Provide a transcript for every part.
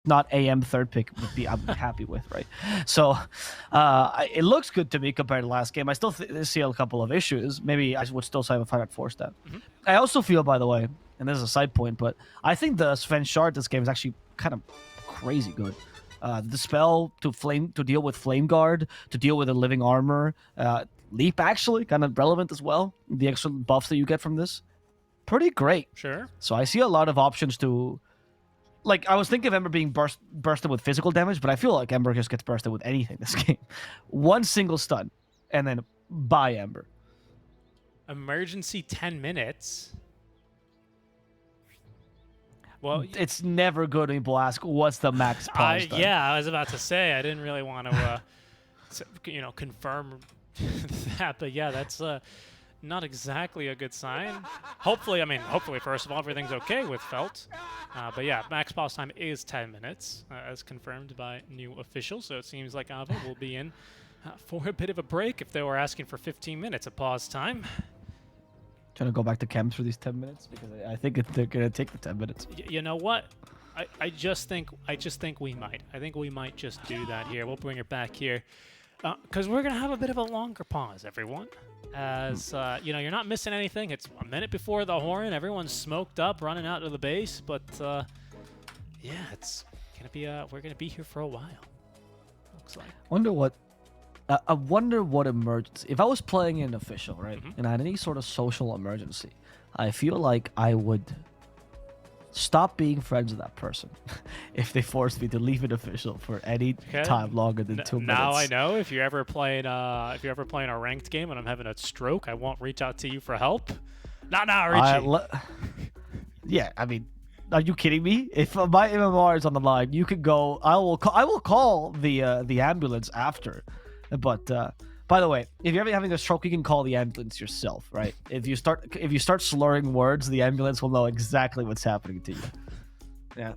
not AM third pick would be I'm happy with, right? So it looks good to me compared to last game. I still see a couple of issues. Maybe I would still say a 5RATFORCESTAFF. I also feel, by the way, and this is a side point, but I think the Sven Shard this game is actually kind of crazy good. The spell to deal with Flame Guard, to deal with a living armor, Leap actually kind of relevant as well. The extra buffs that you get from this, pretty great. Sure. So I see a lot of options to, like, I was thinking of Ember being bursted with physical damage, but I feel like Ember just gets bursted with anything this game. One single stun, and then bye Ember. Emergency 10 minutes. Well, it's never good when people ask, what's the max pause time? Yeah, I was about to say, I didn't really want to, confirm that, but yeah, that's not exactly a good sign. Hopefully, first of all, everything's okay with Felt. But yeah, max pause time is 10 minutes, as confirmed by new officials, so it seems like Ava will be in for a bit of a break if they were asking for 15 minutes of pause time. Trying to go back to camps for these 10 minutes because I think they're gonna take the 10 minutes. You know what? I just think we might. I think we might just do that here. We'll bring it back here because we're gonna have a bit of a longer pause, everyone. As you're not missing anything. It's a minute before the horn. Everyone's smoked up, running out to the base. But yeah, it's gonna be. We're gonna be here for a while. Looks like. I wonder what emergency. If I was playing an official, right, and I had any sort of social emergency, I feel like I would stop being friends with that person if they forced me to leave an official for any time longer than 2 minutes. Now I know if you're ever playing a ranked game and I'm having a stroke, I won't reach out to you for help. Not now, Richie. Yeah, I mean, are you kidding me? If my MMR is on the line, you can go. I will call the ambulance after. But by the way, if you're having a stroke, you can call the ambulance yourself, right? If you start slurring words, the ambulance will know exactly what's happening to you. Yeah.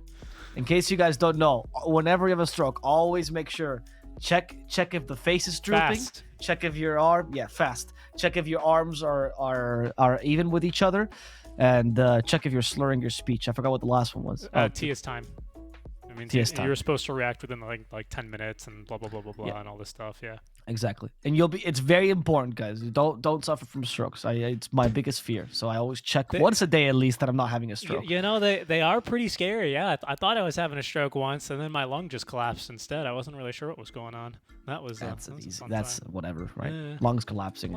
In case you guys don't know, whenever you have a stroke, always make sure check if the face is drooping. Fast. Check if your arm, fast. Check if your arms are even with each other, and check if you're slurring your speech. I forgot what the last one was. T is time. I mean, you're supposed to react within like 10 minutes and blah blah blah blah blah and all this stuff. Yeah, exactly. And it's very important, guys. Don't suffer from strokes. It's my biggest fear. So I always check once a day at least that I'm not having a stroke. They are pretty scary. Yeah, I thought I was having a stroke once, and then my lung just collapsed instead. I wasn't really sure what was going on. That's whatever, right? Yeah. Lungs collapsing.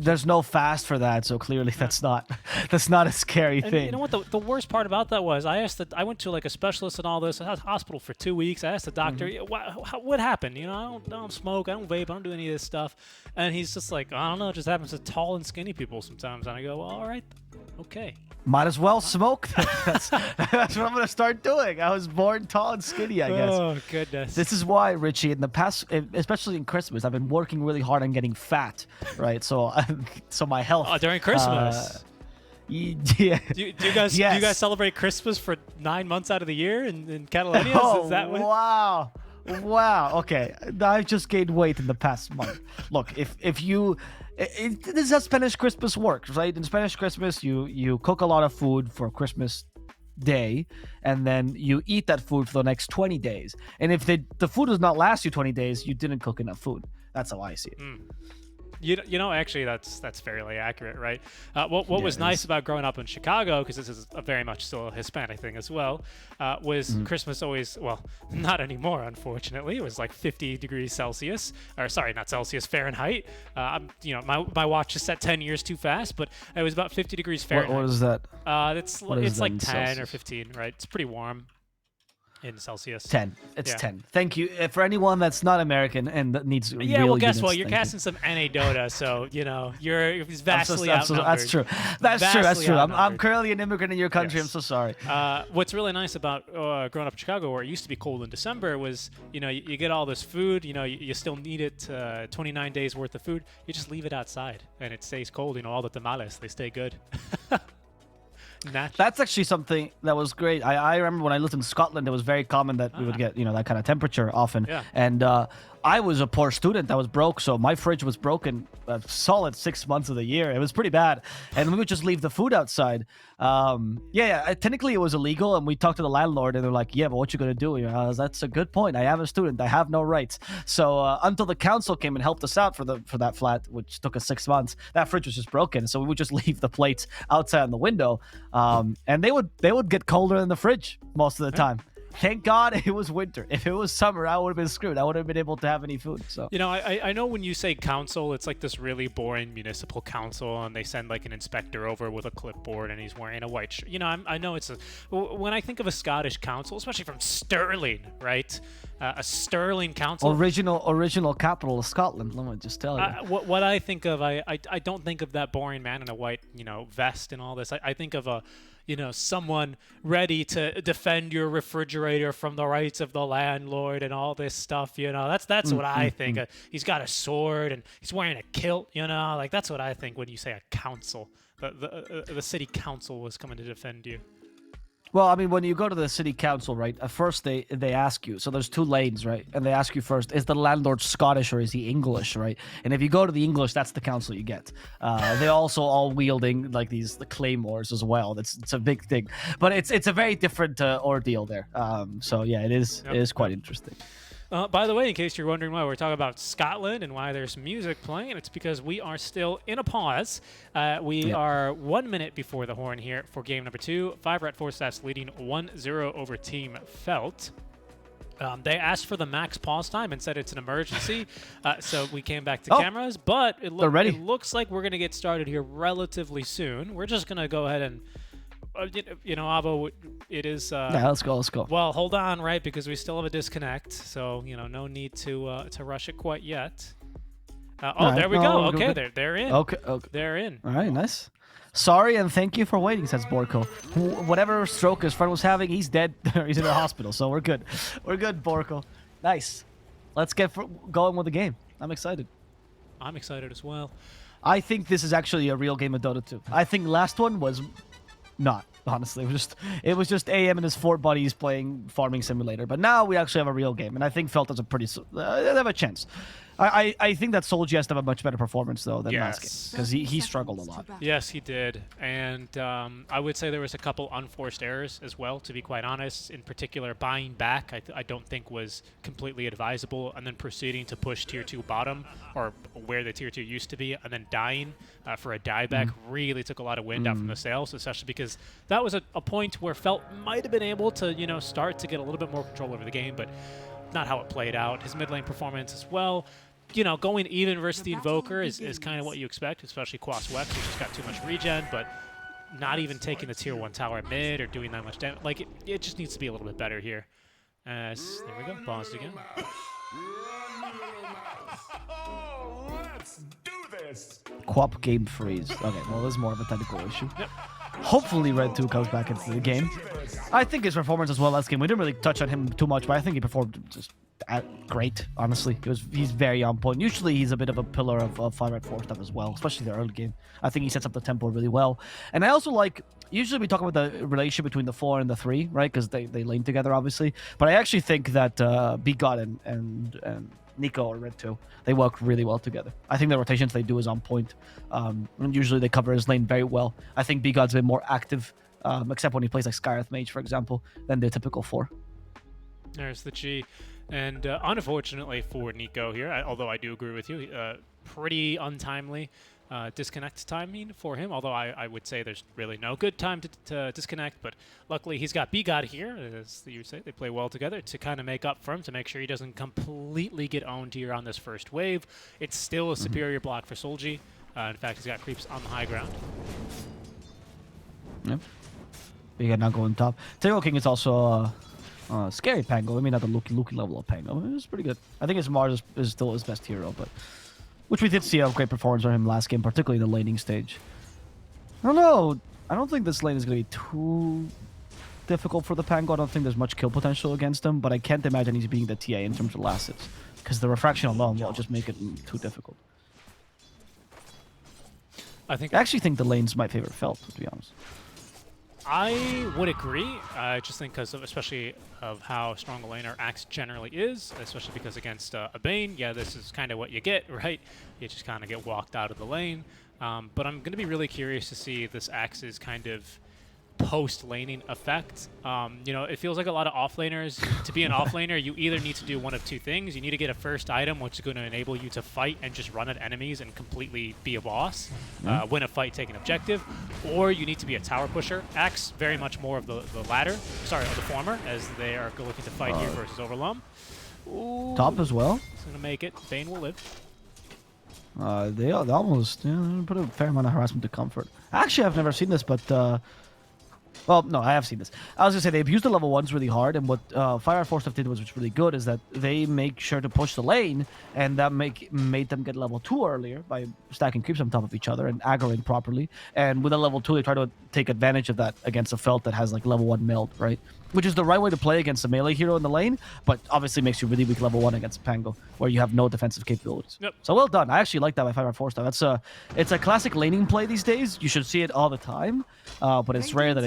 There's no fast for that, so clearly that's not a scary thing. You know what? The worst part about that was I went to like a specialist and all this. I was in hospital for 2 weeks. I asked the doctor, what happened? I don't smoke, I don't vape, I don't do any of this stuff. And he's just like, I don't know, it just happens to tall and skinny people sometimes. And I go, well, all right, okay. Might as well smoke. That's what I'm gonna start doing. I was born tall and skinny, I guess. Oh goodness. This is why, Richie, in the past, especially in Christmas, I've been working really hard on getting fat, right? So my health. Oh, during Christmas. Yeah. Do you guys celebrate Christmas for 9 months out of the year in Catalonia? Oh, is that what? Wow. Okay, I've just gained weight in the past month. Look, if you. This is how Spanish Christmas works, right? In Spanish Christmas, you cook a lot of food for Christmas Day, and then you eat that food for the next 20 days. And if the food does not last you 20 days, you didn't cook enough food. That's how I see it. Actually, that's fairly accurate, right? What was nice about growing up in Chicago, because this is very much still a Hispanic thing as well, was Christmas always, well, not anymore, unfortunately. It was like 50 degrees Celsius, or sorry, not Celsius, Fahrenheit. My watch is set 10 years too fast, but it was about 50 degrees Fahrenheit. What is that? It's like 10 Celsius? Or 15, right? It's pretty warm. In Celsius. 10. It's 10. Thank you. For anyone that's not American and that needs well, guess what? You're casting some NA Dota, so, you're vastly outnumbered. That's true. That's true. I'm currently an immigrant in your country. Yes. I'm so sorry. What's really nice about growing up in Chicago, where it used to be cold in December, was, you get all this food, you still need it, 29 days worth of food. You just leave it outside, and it stays cold. All the tamales, they stay good. That's actually something that was great. I remember when I lived in Scotland, it was very common that we would get, that kind of temperature often. Yeah. And I was a poor student that was broke, so my fridge was broken a solid 6 months of the year. It was pretty bad. And we would just leave the food outside. Technically it was illegal, and we talked to the landlord, and they're like, yeah, but what you gonna do? That's a good point. I am a student. I have no rights. So until the council came and helped us out for that flat, which took us 6 months, that fridge was just broken. So we would just leave the plates outside on the window, and they would get colder in the fridge most of the time. Thank God it was winter. If it was summer, I would have been screwed. I wouldn't have been able to have any food. So I know when you say council, it's like this really boring municipal council, and they send like an inspector over with a clipboard, and he's wearing a white shirt. I know when I think of a Scottish council, especially from Stirling, right? A Stirling council. Original capital of Scotland. Let me just tell you. What I think of, I don't think of that boring man in a white, vest and all this. I think of a someone ready to defend your refrigerator from the rights of the landlord and all this stuff. That's what I think. He's got a sword and he's wearing a kilt. Like that's what I think when you say a council. The city council was coming to defend you. Well, I mean, when you go to the city council, right, at first they ask you, so there's 2 lanes, right, and they ask you first, is the landlord Scottish or is he English, right? And if you go to the English, that's the council you get. They also all wielding like the claymores as well. It's a big thing, but it's a very different ordeal there. So yeah, it is quite interesting. By the way, in case you're wondering why we're talking about Scotland and why there's music playing, it's because we are still in a pause. We are 1 minute before the horn here for game number 2. 5RATFORCESTAFF leading 1-0 over Team Felt. They asked for the max pause time and said it's an emergency, so we came back to cameras. But it looks like we're going to get started here relatively soon. We're just going to go ahead and... Abo, it is... yeah, let's go. Well, hold on, right, because we still have a disconnect, so, no need to rush it quite yet. There we go. Okay, they're in. Okay. They're in. All right, nice. Sorry and thank you for waiting, says Borko. Whatever stroke his friend was having, he's dead. He's in the hospital, so we're good. We're good, Borko. Nice. Let's get going with the game. I'm excited. I'm excited as well. I think this is actually a real game of Dota 2. I think last one was... not, honestly. It was just AM and his 4 buddies playing Farming Simulator. But now we actually have a real game, and I think Felt has a pretty... they have a chance. I think that Solji has to have a much better performance, though, than last game, because he struggled a lot. Yes, he did. And I would say there was a couple unforced errors as well, to be quite honest. In particular, buying back, I don't think was completely advisable, and then proceeding to push Tier 2 bottom, or where the Tier 2 used to be, and then dying for a dieback really took a lot of wind out from the sails, especially because that was a point where Felt might have been able to, start to get a little bit more control over the game, but not how it played out. His mid lane performance as well. Going even versus the Invoker is kind of what you expect, especially Quas Wex, who's just got too much regen, but not even taking the Tier 1 tower mid or doing that much damage. Like, it just needs to be a little bit better here. There we go. Paused again. Let's do this. Quap game freeze. Okay, well, this is more of a technical issue. Yep. Hopefully Red 2 comes back into the game. I think his performance as well last game, we didn't really touch on him too much, but I think he performed just great, honestly. He's very on point. Usually he's a bit of a pillar of 5RATFORCESTAFF as well, especially the early game. I think he sets up the tempo really well. And I also like, usually we talk about the relationship between the 4 and the 3, right? Because they lane together, obviously. But I actually think that BGOD and Nico or Red 2, they work really well together. I think the rotations they do is on point. And usually they cover his lane very well. I think BGOD's been more active, except when he plays like Skyreth Mage, for example, than the typical 4. There's the G. And unfortunately for Nico here, although I do agree with you, pretty untimely disconnect timing for him, although I would say there's really no good time to disconnect, but luckily he's got BGOD here, as you say, they play well together to kind of make up for him, to make sure he doesn't completely get owned here on this first wave. It's still a superior block for Solji. In fact, he's got creeps on the high ground. Yep. BGOD not going top. Tail King is also scary Pango. I mean, not the Luki level of Pango. It's pretty good. I think his Mars is still his best hero, but which we did see a great performance from him last game, particularly in the laning stage. I don't know. I don't think this lane is going to be too difficult for the Pango. I don't think there's much kill potential against him, but I can't imagine he's being the TA in terms of last hits, because the refraction alone will just make it too difficult. I actually think the lanes might favor Felt, to be honest. I would agree. I just think because especially of how strong a laner Axe generally is, especially because against a Bane, yeah, this is kind of what you get, right? You just kind of get walked out of the lane. But I'm going to be really curious to see this Axe's kind of post-laning effect. You know, it feels like a lot of offlaners, to be an offlaner, you either need to do one of two things. You need to get a first item, which is going to enable you to fight and just run at enemies and completely be a boss, win a fight, take an objective, or you need to be a tower pusher. Axe, very much more of the latter, sorry, of the former, as they are looking to fight here versus Overlum. Ooh, Top as well. It's going to make it. Bane will live. They almost put a fair amount of harassment to comfort. Actually, I've never seen this, but well, no, I have seen this. I was gonna say they abused the level 1s really hard, and what 5RATFORCESTAFF did was really good is that they make sure to push the lane, and that made them get level 2 earlier by stacking creeps on top of each other and aggroing properly. And with a level 2, they try to take advantage of that against a Felt that has like level 1 meld, right? Which is the right way to play against a melee hero in the lane, but obviously makes you really weak level 1 against Pango, where you have no defensive capabilities. Yep. So well done. I actually like that by 5RATFORCESTAFF. It's a classic laning play these days. You should see it all the time, but it's rare that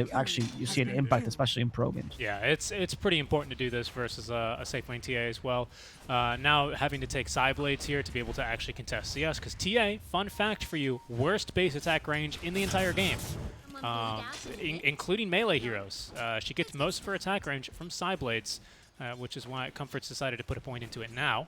you see an impact, especially in pro games. Yeah, it's pretty important to do this versus a safe lane TA as well. Now having to take side blades here to be able to actually contest CS, because TA, fun fact for you, worst base attack range in the entire game. Including melee heroes. She gets most of her attack range from side blades, which is why Comfort's decided to put a point into it now,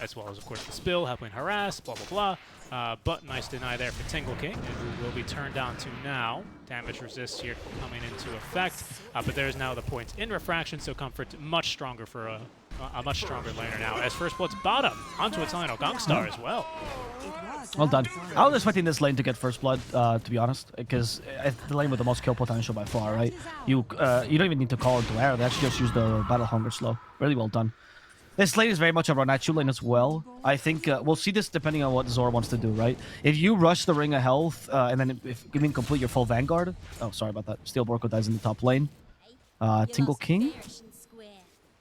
as well as, of course, the spill, helping harass, blah, blah, blah. But nice deny there for Tingle King, who will be turned down to now. Damage resist here coming into effect, but there's now the points in refraction, so Comfort much stronger for a much stronger laner now, as First Blood's bottom onto Italiano Gongstar as well. Well done. I was expecting this lane to get First Blood, to be honest, because it's the lane with the most kill potential by far, right? You don't even need to call into air. They actually just use the Battle Hunger slow. Really well done. This lane is very much a run at you lane as well. I think we'll see this depending on what Zor wants to do, right? If you rush the Ring of Health, and then if you can complete your full Vanguard... Oh, sorry about that. Steel Borko dies in the top lane. Tingle King?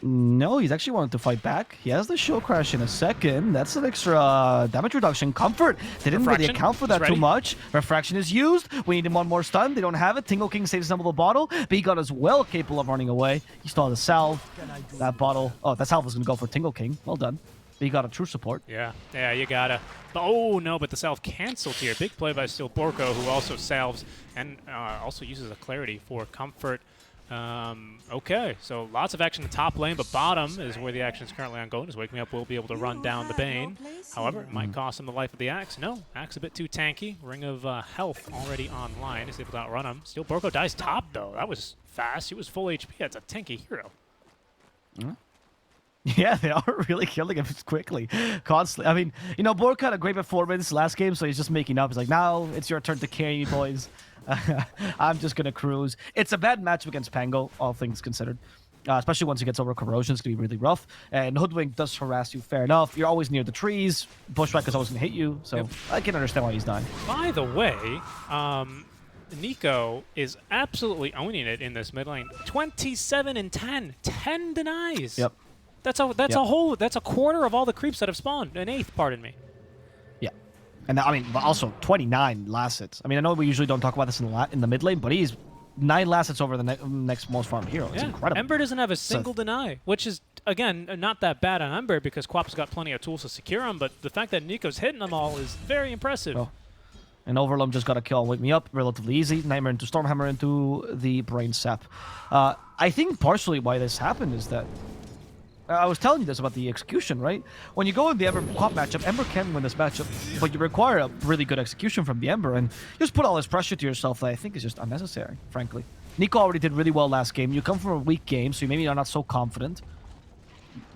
No, he's actually wanted to fight back. He has the Shield Crash in a second. That's an extra damage reduction. Comfort didn't really account for that too much. Refraction is used. We need one more stun. They don't have it. Tingle King saves some of the bottle, but he got as well capable of running away. He still has a salve. That bottle... Oh, that salve was going to go for Tingle King. Well done. But he got a true support. Yeah, you gotta. Oh, no, but the salve canceled here. Big play by Steel Borko, who also salves and also uses a Clarity for Comfort. Okay, so lots of action in the top lane, but bottom is where the action is currently ongoing. As Wake Me Up will be able to run down the Bane. However, it might cost him the life of the Axe. No, Axe a bit too tanky. Ring of Health already online. Is able to outrun him. Steel Borko dies top, though. That was fast. He was full HP. That's a tanky hero. Yeah, they are really killing him quickly, constantly. I mean, you know, Bork had a great performance last game, so he's just making up. He's like, now it's your turn to carry me, boys. I'm just going to cruise. It's a bad matchup against Pango, all things considered. Especially once he gets over Corrosion, it's going to be really rough. And Hoodwink does harass you, fair enough. You're always near the trees. Bushwhack is always going to hit you, so I can understand why he's dying. By the way, Nico is absolutely owning it in this mid lane. 27 and 10. 10 denies. Yep. That's a quarter of all the creeps that have spawned. An eighth, pardon me. Yeah. And I mean, also 29 last hits. I mean, I know we usually don't talk about this in the mid lane, but he's 9 last hits over the next most farmed hero. It's incredible. Ember doesn't have a single deny, which is, again, not that bad on Ember because Quap's got plenty of tools to secure him, but the fact that Nico's hitting them all is very impressive. Oh. And Overlum just got a kill on Wake Me Up, relatively easy. Nightmare into Stormhammer into the Brain Sap. I think partially why this happened is that I was telling you this about the execution, right? When you go in the Ember Quap matchup, Ember can win this matchup, but you require a really good execution from the Ember, and you just put all this pressure to yourself that I think is just unnecessary, frankly. Nico already did really well last game. You come from a weak game, so you maybe are not so confident.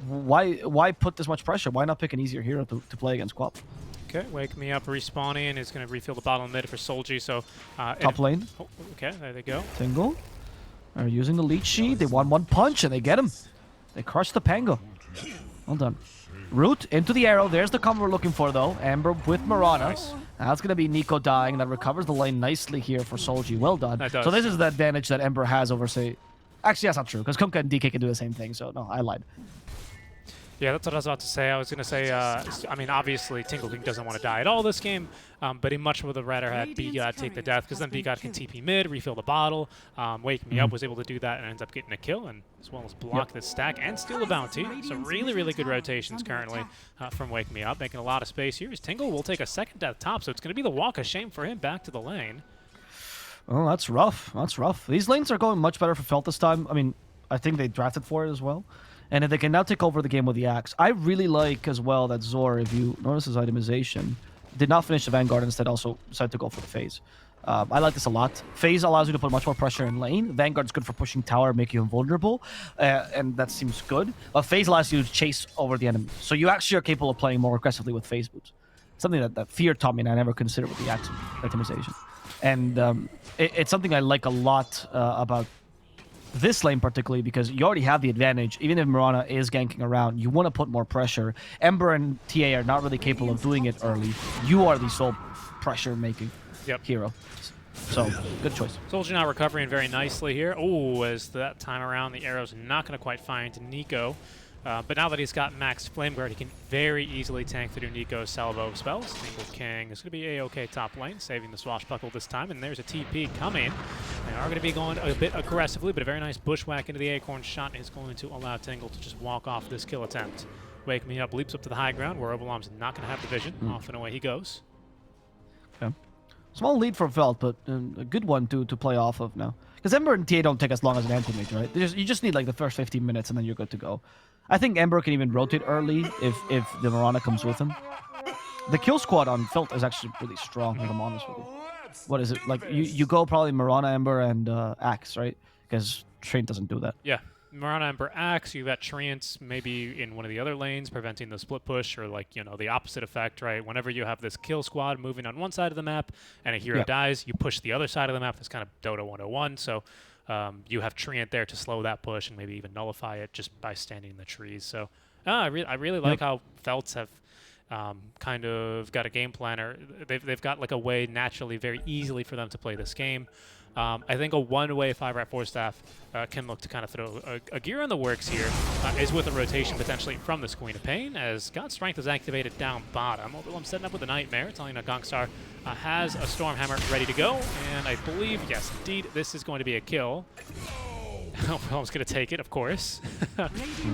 Why put this much pressure? Why not pick an easier hero to play against Quap? Okay, Wake Me Up respawning is going to refill the bottom mid for Solji, so... Top lane. Oh, okay, there they go. Tingle. Are using the leech sheet. They want one punch, and they get him. They crushed the Pango. Well done. Root into the arrow. There's the combo we're looking for, though. Ember with Mirana. Nice. That's going to be Nico dying. That recovers the lane nicely here for Solji. Well done. So this is the advantage that Ember has over, say... Actually, that's not true, because Kunkka and DK can do the same thing, so no, I lied. Yeah, that's what I was about to say. I was going to say, I mean, obviously, Tingle King doesn't want to die at all this game, but he much would have rather had B-God take the death, because then B-God can TP mid, refill the bottle. Wake Me Up was able to do that and ends up getting a kill, and as well as block this stack and steal the bounty. So really, really good rotations currently from Wake Me Up, making a lot of space here. As Tingle will take a second death top, so it's going to be the walk of shame for him back to the lane. Oh, that's rough. That's rough. These lanes are going much better for Felt this time. I mean, I think they drafted for it as well. And if they can now take over the game with the Axe, I really like as well that Zor, if you notice his itemization, did not finish the Vanguard, instead also decided to go for the Phase. I like this a lot. Phase allows you to put much more pressure in lane. Vanguard's good for pushing tower, make you invulnerable, and that seems good. But Phase allows you to chase over the enemy. So you actually are capable of playing more aggressively with Phase boots. Something that Fear taught me and I never considered with the Axe itemization. And it's something I like a lot about this lane particularly, because you already have the advantage. Even if Mirana is ganking around, you want to put more pressure. Ember and TA are not really capable of doing it early. You are the sole pressure-making hero. So, good choice. Soldier now recovering very nicely here. Oh, as that time around, the arrow's not going to quite find Nico. But now that he's got max Flame Guard, he can very easily tank through Nico's salvo spells. Tingle King is going to be A-OK top lane, saving the swashbuckle this time. And there's a TP coming. They are going to be going a bit aggressively, but a very nice bushwhack into the acorn shot is going to allow Tingle to just walk off this kill attempt. Wake Me Up leaps up to the high ground, where Obalom's not going to have the vision. Off and away he goes. Okay. Small lead for Velt, but a good one to play off of now. Because Ember and TA don't take as long as an anti-mage, right? You just need like the first 15 minutes and then you're good to go. I think Ember can even rotate early if the Mirana comes with him. The kill squad on Felt is actually really strong, if I'm honest with you. What is it? Like, you go probably Mirana, Ember, and Axe, right? Because Train doesn't do that. Yeah. Mirana, Ember, Axe, you've got Treants maybe in one of the other lanes preventing the split push, or like, you know, the opposite effect, right? Whenever you have this kill squad moving on one side of the map and a hero dies, you push the other side of the map. That's kind of Dota 101. So you have Treant there to slow that push and maybe even nullify it just by standing in the trees. So I really like how Felts have kind of got a game plan, or they've got like a way naturally very easily for them to play this game. I think a one-way 5RATFORCESTAFF can look to kind of throw a gear in the works here is with a rotation potentially from this Queen of Pain, as God's Strength is activated down bottom. I'm setting up with a Nightmare, telling that Gongstar has a Stormhammer ready to go, and I believe, yes, indeed, this is going to be a kill. Obalom's going to take it, of course.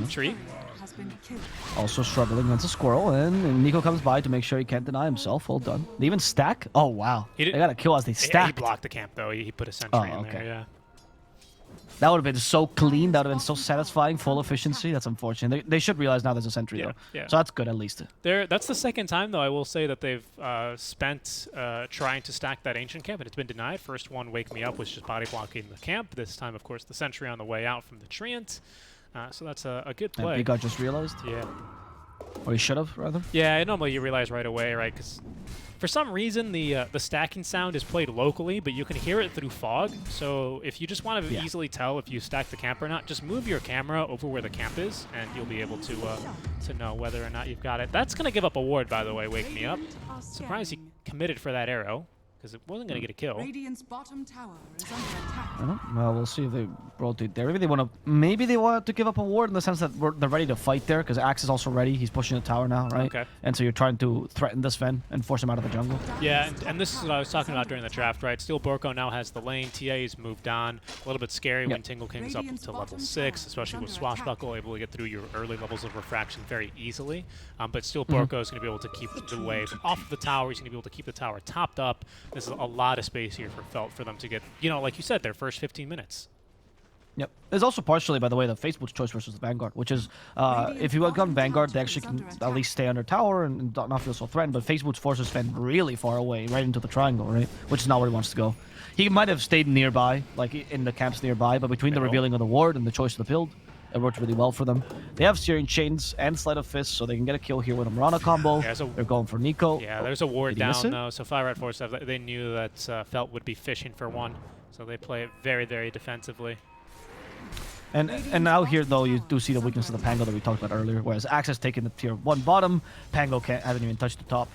Tree. Also struggling against a squirrel, and Nico comes by to make sure he can't deny himself. Well done. They even stack? Oh, wow. They got a kill as they stack. Yeah, he blocked the camp, though. He put a sentry in there, yeah. That would have been so clean. That would have been so satisfying. Full efficiency. That's unfortunate. They should realize now there's a sentry, though. Yeah. So that's good, at least. That's the second time, though, I will say that they've spent trying to stack that Ancient camp, and it's been denied. First one, Wake Me Up, was just body blocking the camp. This time, of course, the sentry on the way out from the Treant. So that's a good play. And B-God just realized? Yeah. Or he should have, rather? Yeah, normally you realize right away, right? Because for some reason, the stacking sound is played locally, but you can hear it through fog. So if you just want to easily tell if you stack the camp or not, just move your camera over where the camp is, and you'll be able to know whether or not you've got it. That's going to give up a ward, by the way, Wake Me Up. Surprised he committed for that arrow, because it wasn't going to get a kill. Radiant's bottom tower is under attack. Well, we'll see if they rotate there. Maybe they want to give up a ward in the sense that they're ready to fight there, because Axe is also ready. He's pushing the tower now, right? Okay. And so you're trying to threaten this Ven and force him out of the jungle. Yeah, and this is what I was talking about during the draft, right? Steel Borko now has the lane. TA's moved on. A little bit scary when Tingle King's up to level 6, especially with Swashbuckle, able to get through your early levels of refraction very easily. But Steel Borko is going to be able to keep the wave off of the tower. He's going to be able to keep the tower topped up. This is a lot of space here for Felt for them to get, you know, like you said, their first 15 minutes. Yep. There's also partially, by the way, the Facebook's choice versus the Vanguard, which is if you had gone Vanguard, they actually can at least stay under tower and not feel so threatened, but Facebook's forces Ven really far away, right into the triangle, right? Which is not where he wants to go. He might have stayed nearby, like in the camps nearby, but between the revealing of the ward and the choice of the build, it worked really well for them. They have Searing Chains and Sleight of Fist, so they can get a kill here with a Mirana combo. Yeah, they're going for Nico. Yeah, there's a ward down, though, so 5RATFORCESTAFF, they knew that Felt would be fishing for one, so they play it very, very defensively. And now here, though, you do see the weakness of the Pango that we talked about earlier, whereas Axe has taken the tier 1 bottom, Pango hasn't even touched the top.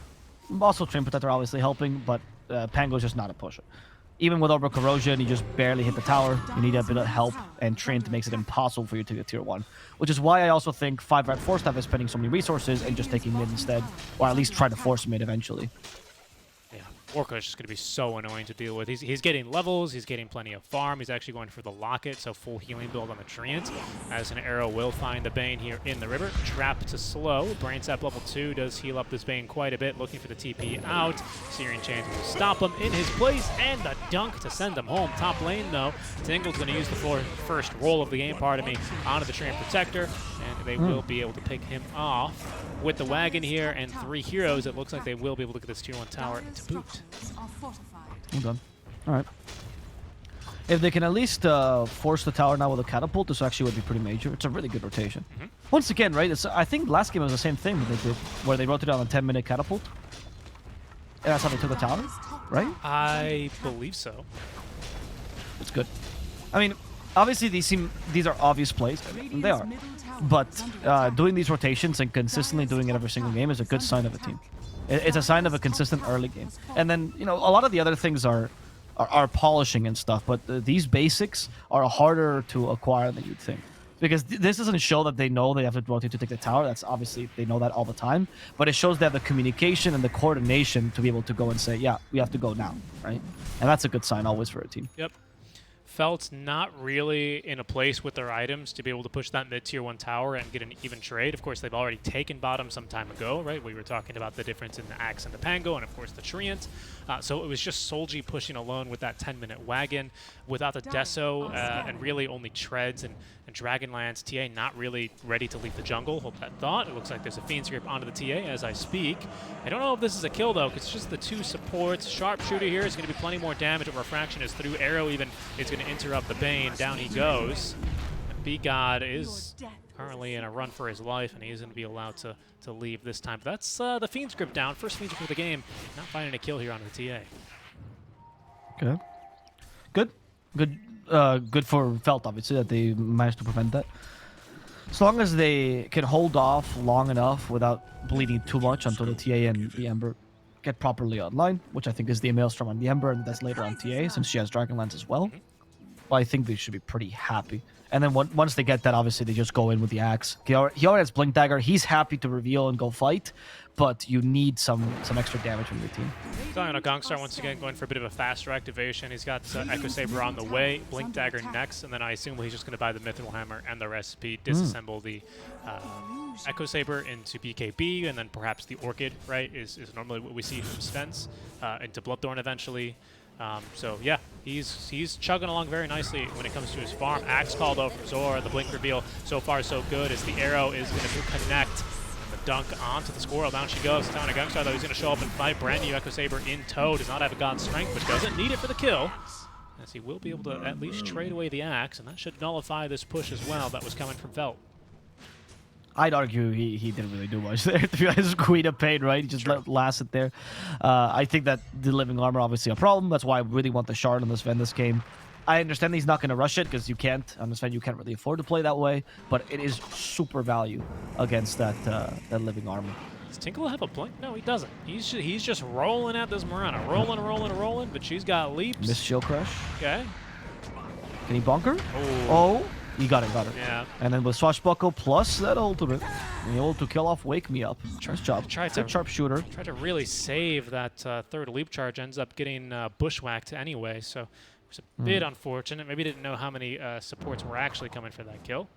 Also, Train Protector obviously helping, but Pango's just not a pusher. even with Orbital Corrosion, you just barely hit the tower. You need a bit of help, and Trint makes it impossible for you to get tier 1. Which is why I also think 5RATFORCESTAFF is spending so many resources and just taking mid instead, or at least try to force mid eventually. Yeah, Orko is just going to be so annoying to deal with. He's getting levels, he's getting plenty of farm, he's actually going for the Locket, so full healing build on the Treant, as an arrow will find the Bane here in the river. Trap to slow. Brain Sap level 2 does heal up this Bane quite a bit, looking for the TP out. Searing Chains will stop him in his place, and the dunk to send him home. Top lane, though, Tingle's going to use the first roll of the game, pardon me, onto the Treant Protector, and they will be able to pick him off. With the wagon here and 3 heroes, it looks like they will be able to get this tier 1 tower to boot. Well done. All right. If they can at least force the tower now with a catapult, this actually would be pretty major. It's a really good rotation. Once again, right? I think last game was the same thing that they did, where they rotated on a 10-minute catapult. And that's how they took the tower, right? I believe so. It's good. I mean, obviously these are obvious plays. And they are. But doing these rotations and consistently doing it every single game is a good sign of a team. It's a sign of a consistent early game. And then, you know, a lot of the other things are polishing and stuff, but these basics are harder to acquire than you'd think. Because this doesn't show that they know they have to rotate to take the tower. That's obviously, they know that all the time. But it shows they have the communication and the coordination to be able to go and say, yeah, we have to go now, right? And that's a good sign always for a team. Yep. Felt's not really in a place with their items to be able to push that mid-tier 1 tower and get an even trade. Of course, they've already taken bottom some time ago, right? We were talking about the difference in the Axe and the Pango, and of course the Treant. So it was just Solji pushing alone with that 10-minute wagon. Without the Deso and really only Treads and Dragonlance, TA not really ready to leave the jungle. Hold that thought. It looks like there's a Fiend's Grip onto the TA as I speak. I don't know if this is a kill, though, because it's just the 2 supports. Sharpshooter here is going to be plenty more damage. But Refraction is through. Arrow even is going to interrupt the Bane. Down he goes. B-God is currently in a run for his life, and he's going to be allowed to leave this time. But that's the Fiend's Grip down. First Fiend's Grip of the game. Not finding a kill here on the TA. Okay. Good for Felt, obviously, that they managed to prevent that. As long as they can hold off long enough without bleeding too much until the TA and the Ember get properly online, which I think is the Maelstrom on the Ember, and that's later on TA, since she has Dragonlance as well. Well, I think they should be pretty happy. And then once they get that, obviously, they just go in with the Axe. He already has Blink Dagger. He's happy to reveal and go fight, but you need some extra damage from your team. Zion Gongstar once again going for a bit of a faster activation. He's got Echo Saber on the way, Blink Dagger next, and then I assume he's just going to buy the Mithril Hammer and the recipe, disassemble the Echo Saber into BKB, and then perhaps the Orchid, right, is normally what we see from Spence, into Bloodthorn eventually. So yeah, he's chugging along very nicely when it comes to his farm. Axe called out from Zora. The blink reveal so far so good as the arrow is going to connect. And the dunk onto the squirrel. Down she goes. Zion Gongstar, though, he's going to show up and fight. Brand new Echo Saber in tow. Does not have a God's Strength, but doesn't need it for the kill. As he will be able to at least trade away the Axe, and that should nullify this push as well that was coming from Felt. I'd argue he didn't really do much there. To be honest, Queen of Pain, right? He just let it there. I think that the Living Armor obviously a problem. That's why I really want the Shard on this Ven this game. I understand he's not going to rush it because you can't. On this Ven, you can't really afford to play that way. But it is super value against that Living Armor. Does Tinkle have a blink? No, he doesn't. He's just rolling at this Mirana. Rolling, but she's got leaps. Miss Shield Crush. Okay. Can he bonker? Oh. You got it. Yeah. And then with Swashbuckle plus that ultimate, be able to kill off Wake Me Up. Nice job. Tried to Sharpshooter. Tried to really save that third leap charge. Ends up getting bushwhacked anyway, so it was a bit unfortunate. Maybe didn't know how many supports were actually coming for that kill.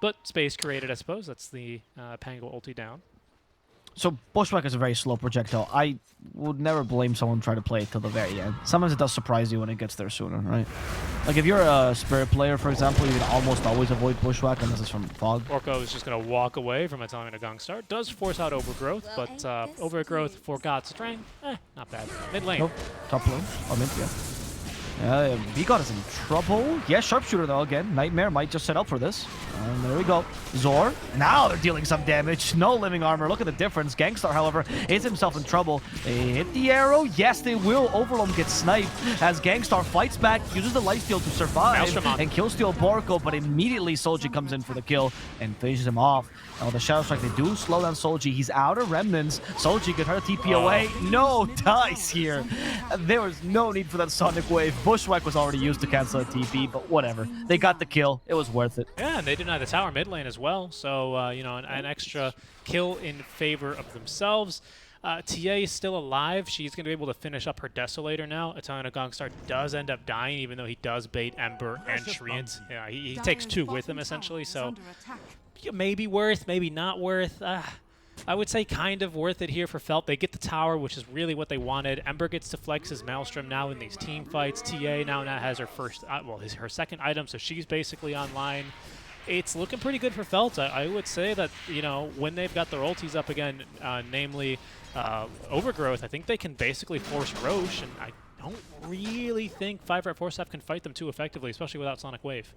But space created, I suppose. That's the Pango ulti down. So Bushwhack is a very slow projectile. I would never blame someone trying to play it till the very end. Sometimes it does surprise you when it gets there sooner, right? Like if you're a Spirit player, for example, you can almost always avoid Bushwhack unless it's from Fog. Orko is just going to walk away from Italian Gongstar. Does force out Overgrowth, but Overgrowth for God's Strength, not bad. Mid lane. Nope. Top lane. Or mid, yeah. V-God is in trouble. Yeah, Sharpshooter though again. Nightmare might just set up for this. And there we go. Zor. Now they're dealing some damage. No Living Armor. Look at the difference. Gangstar, however, is himself in trouble. They hit the arrow. Yes, they will. Overloam gets sniped as Gangstar fights back, uses the lifesteal to survive, and killsteal Borko, but immediately Solji comes in for the kill and finishes him off. Now with the Shadow Strike, they do slow down Solji. He's out of Remnants. Solji could try to TP away. No dice here. There was no need for that Sonic Wave. Bushwhack was already used to cancel a TP, but whatever. They got the kill. It was worth it. Yeah, and they deny the tower mid lane as well. So, you know, an extra kill in favor of themselves. TA is still alive. She's going to be able to finish up her Desolator now. Italian Gongstar does end up dying, even though he does bait Ember and Treant. Yeah, he takes 2 with him, essentially. So maybe worth, maybe not worth. I would say kind of worth it here for Felt. They get the tower, which is really what they wanted. Ember gets to flex his Maelstrom now in these team fights. TA now has her first, her second item, so she's basically online. It's looking pretty good for Felt. I would say that, you know, when they've got their ultis up again, namely Overgrowth, I think they can basically force Roche, and I don't really think 5RATFORCESTAFF can fight them too effectively, especially without Sonic Wave.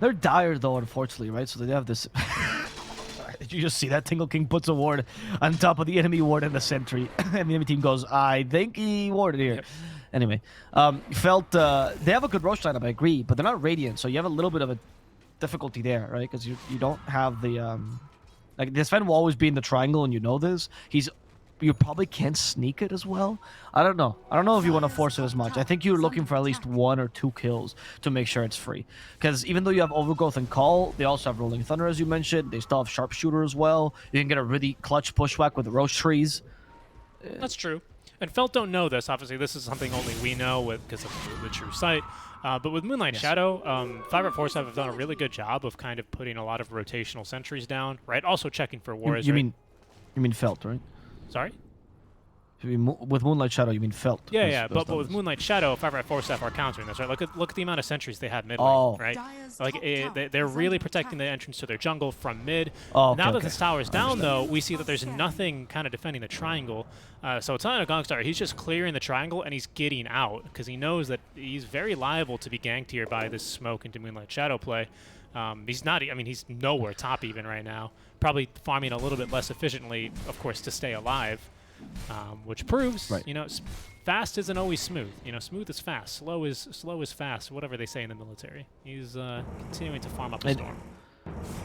They're dire, though, unfortunately, right? So they have this... Did you just see that? Tingle King puts a ward on top of the enemy ward and the sentry, and the enemy team goes, I think he warded here. Yep. Anyway, Felt, they have a good Roche lineup, I agree, but they're not Radiant, so you have a little bit of a difficulty there, right? Because you don't have the... like, this Sven will always be in the triangle, and you know this. You probably can't sneak it as well. I don't know. I don't know if you want to force it as much. I think you're looking for at least 1 or 2 kills to make sure it's free. Because even though you have Overgrowth and Call, they also have Rolling Thunder, as you mentioned. They still have Sharpshooter as well. You can get a really clutch pushback with the Roche trees. That's true. And Felt don't know this. Obviously, this is something only we know because of the true sight. But with Moonlight Shadow, 5RATFORCESTAFF have done a really good job of kind of putting a lot of rotational sentries down, right? Also checking for wars. You mean Felt, right? Sorry? With Moonlight Shadow, you mean Felt? Yeah, but with Moonlight Shadow, 5RATFORCESTAFF are countering this, right? Look at the amount of sentries they have mid lane, right? Like they're really protecting the entrance to their jungle from mid. Now that this tower is down, though, we see that there's nothing kind of defending the triangle. So Italian Gongstar, he's just clearing the triangle and he's getting out because he knows that he's very liable to be ganked here by this smoke into Moonlight Shadow play. He's not. I mean, he's nowhere top even right now. Probably farming a little bit less efficiently, of course, to stay alive. Which proves, you know, fast isn't always smooth. You know, smooth is fast, slow is fast, whatever they say in the military. He's continuing to farm up a storm.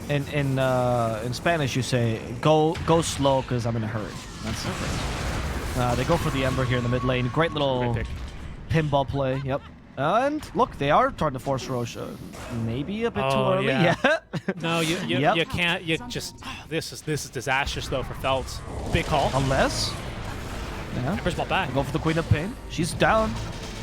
In Spanish, you say, go slow because I'm in a hurry. That's the thing. They go for the Ember here in the mid lane. Great little pinball play. Yep. And look, they are trying to force Roche. Maybe a bit too early. Yeah. No, you can't. You just this is disastrous though for Felt. Big call. Unless. Yeah. Ember's ball back. Go for the Queen of Pain. She's down.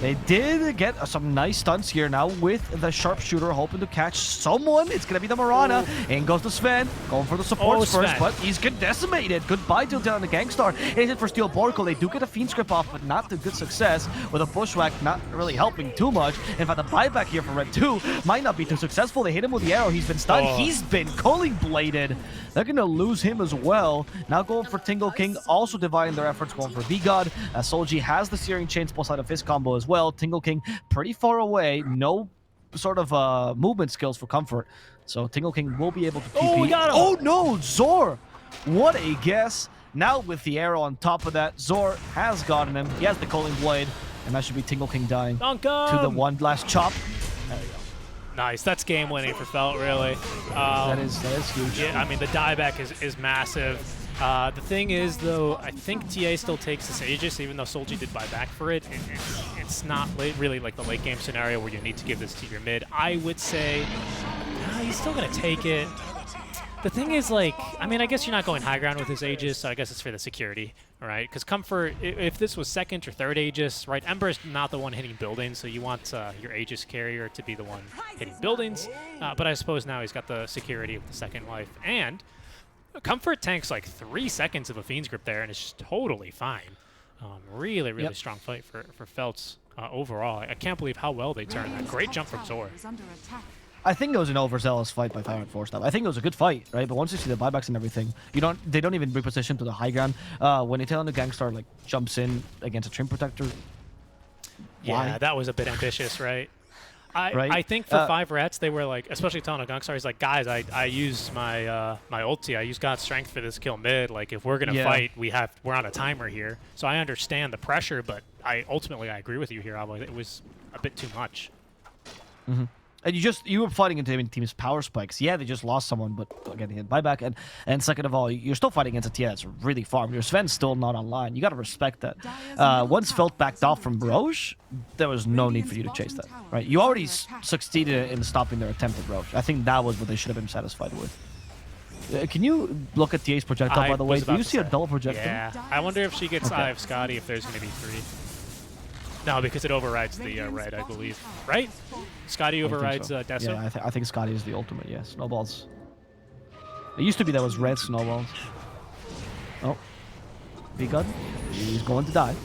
They did get some nice stunts here now with the Sharpshooter, hoping to catch someone. It's going to be the Mirana. In goes the Sven, going for the supports first, but he's getting decimated. Goodbye to the Gangstar. It is for Steel Borko. They do get a Fiend Script off, but not to good success, with a Bushwhack not really helping too much. In fact, the buyback here for Red 2 might not be too successful. They hit him with the arrow. He's been stunned. He's been Culling Bladed. They're going to lose him as well. Now going for Tingle King, also dividing their efforts, going for V-God. Solji has the Searing Chains plus out of his combo as well. Tingle King pretty far away. No sort of movement skills for comfort. So Tingle King will be able to TP. Oh, we got him. Oh no, Zor! What a guess. Now with the arrow on top of that, Zor has gotten him. He has the Culling Blade. And that should be Tingle King dying to the one last chop. There we go. Nice. That's game winning for Felt, really. That is huge. Yeah, I mean, the dieback is massive. The thing is, though, I think TA still takes this Aegis, even though Solji did buy back for it. It's not really like the late game scenario where you need to give this to your mid. I would say he's still going to take it. The thing is, like, I mean, I guess you're not going high ground with this Aegis, so I guess it's for the security, right? Because Comfort, if this was second or third Aegis, right, Ember's not the one hitting buildings, so you want your Aegis carrier to be the one hitting buildings. But I suppose now he's got the security of the second life. And Comfort tanks like 3 seconds of a Fiend's Grip there, and it's just totally fine. Really strong fight for Felt's overall. I can't believe how well they turned that. Great jump from Zor. I think it was an overzealous fight by 5RATFORCESTAFF. I think it was a good fight, right? But once you see the buybacks and everything, they don't even reposition to the high ground. When Italian Gangstar like jumps in against a Trim Protector, yeah, that was a bit ambitious, right? I think for 5RATs, they were like, especially Italian Gangstar, he's like, guys, I use my my ulti, I use God's Strength for this kill mid. Like, if we're gonna fight, we're on a timer here. So I understand the pressure, but ultimately I agree with you here, Avo. It was a bit too much. And you were fighting into enemy team's power spikes. Yeah, they just lost someone, but again, he had buyback. And second of all, you're still fighting against a team that's really farmed. Your Sven's still not online. You got to respect that. Once Felt backed off from Roche, there was no need for you to chase that, right? You already succeeded in stopping their attempt at Roche. I think that was what they should have been satisfied with. Can you look at TA's projectile, by the way? Do you see a double projectile? Yeah. I wonder if she gets Eye of Scotty, if there's going to be 3. No, because it overrides the red, I believe. Right? Scotty overrides so. Deso? Yeah, I think Scotty is the ultimate, yeah. Snowballs. It used to be that was red snowballs. Oh. V-Gun. He's going to die.